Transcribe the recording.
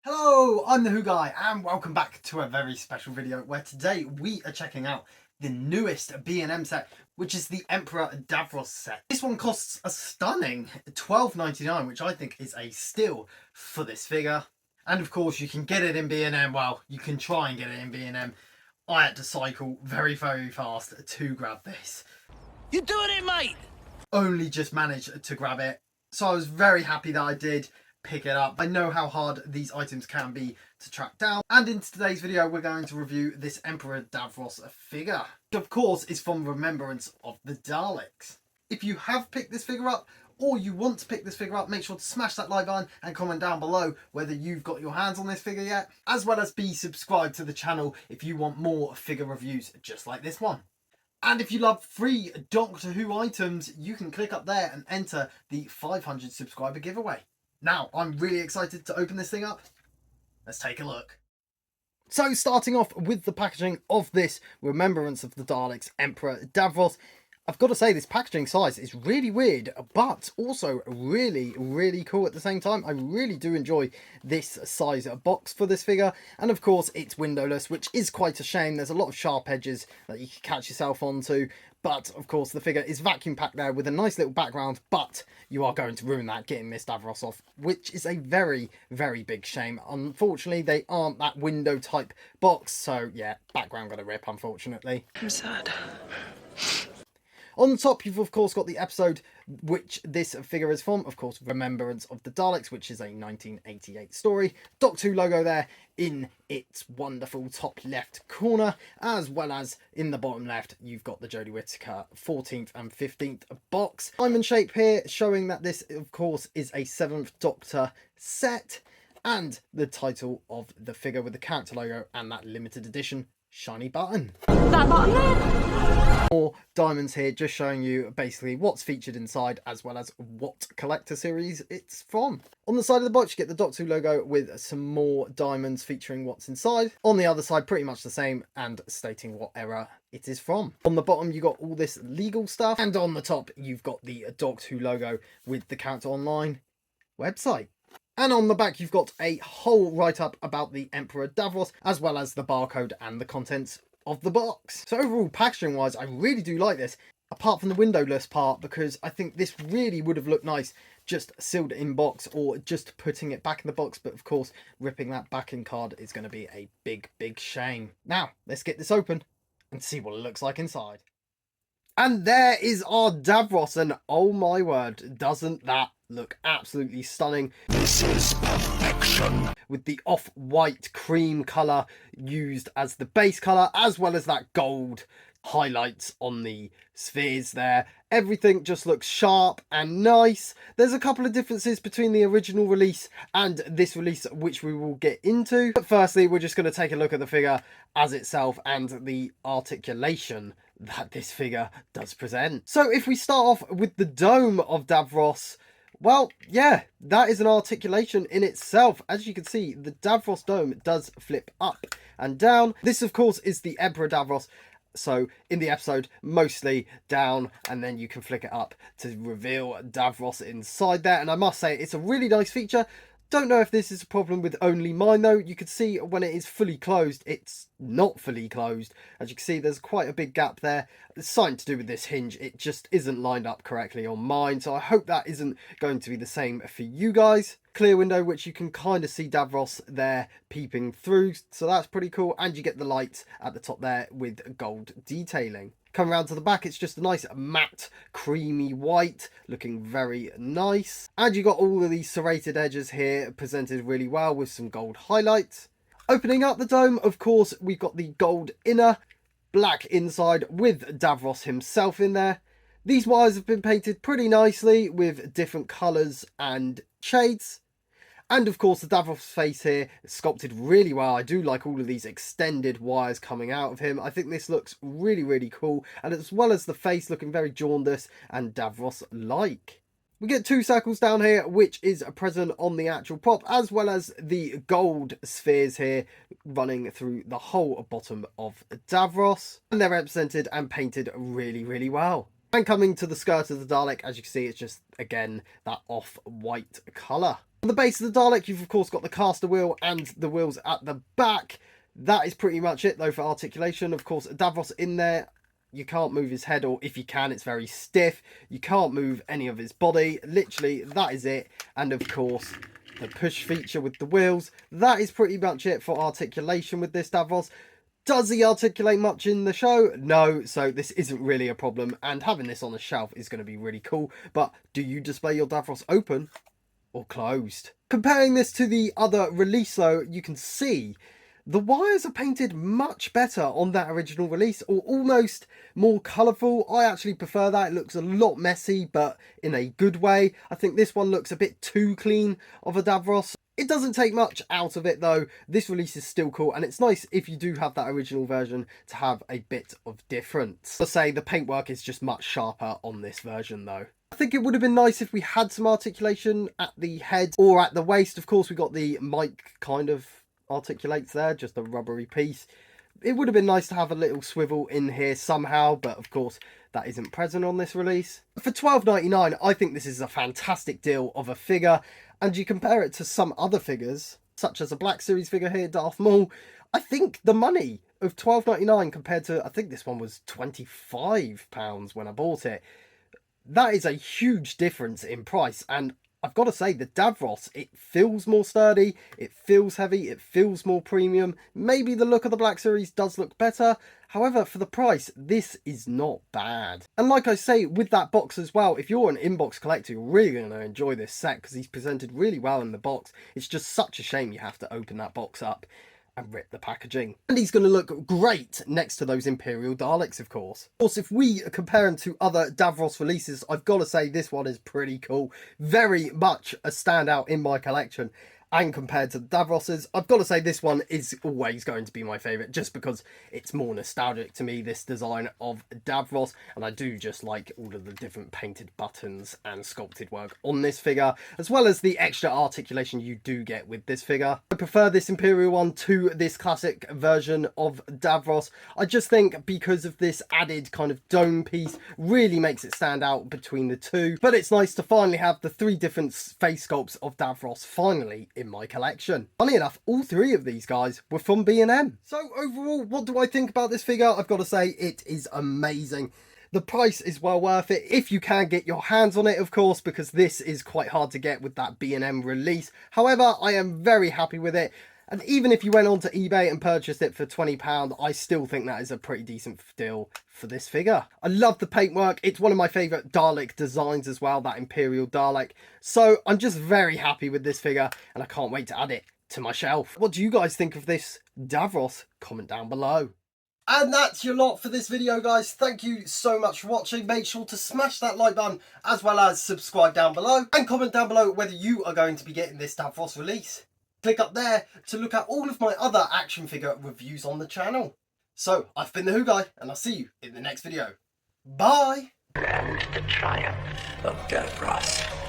Hello, I'm the Who Guy and welcome back to a very special video where today we are checking out the newest B&M set, which is the Emperor Davros set. This one costs a stunning £12.99, which I think is a steal for this figure. And of course you can get it in B&M, well, you can try and get it in B&M. I had to cycle very fast to grab this. You doing it, mate? Only just managed to grab it, so I was very happy that I did pick it up. I know how hard these items can be to track down, and in today's video we're going to review this Emperor Davros figure, which of course is from Remembrance of the Daleks. If you have picked this figure up or you want to pick this figure up, make sure to smash that like button and comment down below whether you've got your hands on this figure yet, as well as be subscribed to the channel if you want more figure reviews just like this one. And if you love free Doctor Who items, you can click up there and enter the 500 subscriber giveaway. Now, I'm really excited to open this thing up. Let's take a look. So, starting off with the packaging of this Remembrance of the Daleks Emperor Davros, I've got to say this packaging size is really weird, but also really cool at the same time. I really do enjoy this size box for this figure. And of course, it's windowless, which is quite a shame. There's a lot of sharp edges that you can catch yourself onto. But of course, the figure is vacuum packed there with a nice little background, but you are going to ruin that getting Miss Davros off, which is a very big shame. Unfortunately, they aren't that window type box. So yeah, background gonna rip, unfortunately. I'm sad. On the top, you've of course got the episode which this figure is from, of course, Remembrance of the Daleks, which is a 1988 story. Doctor Who logo there in its wonderful top left corner, as well as in the bottom left, you've got the Jodie Whittaker 14th and 15th box. Diamond shape here, showing that this, of course, is a 7th Doctor set, and the title of the figure with the character logo and that limited edition shiny button. That button there? More diamonds here, just showing you basically what's featured inside as well as what collector series it's from. On the side of the box you get the Doctor Who logo with some more diamonds featuring what's inside. On the other side pretty much the same and stating what era it is from. On the bottom you got all this legal stuff, and on the top you've got the Doctor Who logo with the Character Online website. And on the back, you've got a whole write-up about the Emperor Davros, as well as the barcode and the contents of the box. So overall, packaging-wise, I really do like this, apart from the windowless part, because I think this really would have looked nice just sealed in box or just putting it back in the box. But of course, ripping that backing card is going to be a big shame. Now, let's get this open and see what it looks like inside. And there is our Davros, and oh my word, doesn't that look absolutely stunning. This is perfection. With the off-white cream colour used as the base colour, as well as that gold highlights on the spheres there. Everything just looks sharp and nice. There's a couple of differences between the original release and this release, which we will get into. But firstly, we're just going to take a look at the figure as itself and the articulation that this figure does present. So if we start off with the dome of Davros, well, yeah, that is an articulation in itself. As you can see, the Davros dome does flip up and down. This, of course, is the Emperor Davros. So in the episode, mostly down, and then you can flick it up to reveal Davros inside there. And I must say, it's a really nice feature. Don't know if this is a problem with only mine though. You can see when it is fully closed, it's not fully closed. As you can see, there's quite a big gap there. It's something to do with this hinge. It just isn't lined up correctly on mine. So I hope that isn't going to be the same for you guys. Clear window, which you can kind of see Davros there peeping through. So that's pretty cool. And you get the lights at the top there with gold detailing. Come around to the back, it's just a nice matte creamy white, looking very nice. And you got all of these serrated edges here presented really well with some gold highlights. Opening up the dome, of course, we've got the gold inner, black inside with Davros himself in there. These wires have been painted pretty nicely with different colours and shades. And of course the Davros face here is sculpted really well. I do like all of these extended wires coming out of him. I think this looks really cool, and as well as the face looking very jaundiced and Davros-like. We get two circles down here, which is present on the actual prop, as well as the gold spheres here running through the whole bottom of Davros. And they're represented and painted really well. And coming to the skirt of the Dalek, as you can see, it's just, again, that off-white colour. On the base of the Dalek, you've of course got the caster wheel and the wheels at the back. That is pretty much it, though, for articulation. Of course, Davros in there. You can't move his head, or if you can, it's very stiff. You can't move any of his body. Literally, that is it. And of course, the push feature with the wheels. That is pretty much it for articulation with this Davros. Does he articulate much in the show? No, so this isn't really a problem. And having this on the shelf is going to be really cool. But do you display your Davros open or closed? Comparing this to the other release, though, you can see the wires are painted much better on that original release, or almost more colourful. I actually prefer that. It looks a lot messy, but in a good way. I think this one looks a bit too clean of a Davros. It doesn't take much out of it, though. This release is still cool, and it's nice if you do have that original version to have a bit of difference. I'll say the paintwork is just much sharper on this version, though. I think it would have been nice if we had some articulation at the head or at the waist. Of course, we got the mic kind of articulates there, just a rubbery piece. It would have been nice to have a little swivel in here somehow, but of course that isn't present on this release. For $12.99, I think this is a fantastic deal of a figure, and you compare it to some other figures, such as a Black Series figure here, Darth Maul. I think the money of $12.99 compared to, I think this one was £25 when I bought it, that is a huge difference in price. And I've got to say, the Davros, it feels more sturdy, it feels heavy, it feels more premium. Maybe the look of the Black Series does look better. However, for the price, this is not bad. And like I say, with that box as well, if you're an inbox collector, you're really going to enjoy this set because he's presented really well in the box. It's just such a shame you have to open that box up and rip the packaging. And he's going to look great next to those Imperial Daleks, of course. Of course, if we compare him to other Davros releases, I've got to say this one is pretty cool. Very much a standout in my collection. And compared to the Davroses, I've got to say this one is always going to be my favourite, just because it's more nostalgic to me, this design of Davros, and I do just like all of the different painted buttons and sculpted work on this figure, as well as the extra articulation you do get with this figure. I prefer this Imperial one to this classic version of Davros. I just think because of this added kind of dome piece really makes it stand out between the two, but it's nice to finally have the three different face sculpts of Davros finally in my collection. Funny enough, all three of these guys were from B&M. So overall, what do I think about this figure? I've got to say it is amazing. The price is well worth it if you can get your hands on it, of course, because this is quite hard to get with that B&M release. However, I am very happy with it. And even if you went onto eBay and purchased it for £20, I still think that is a pretty decent deal for this figure. I love the paintwork. It's one of my favourite Dalek designs as well, that Imperial Dalek. So I'm just very happy with this figure, and I can't wait to add it to my shelf. What do you guys think of this Davros? Comment down below. And that's your lot for this video, guys. Thank you so much for watching. Make sure to smash that like button as well as subscribe down below, and comment down below whether you are going to be getting this Davros release. Click up there to look at all of my other action figure reviews on the channel. So, I've been the Who Guy, and I'll see you in the next video. Bye! And the triumph of Davros.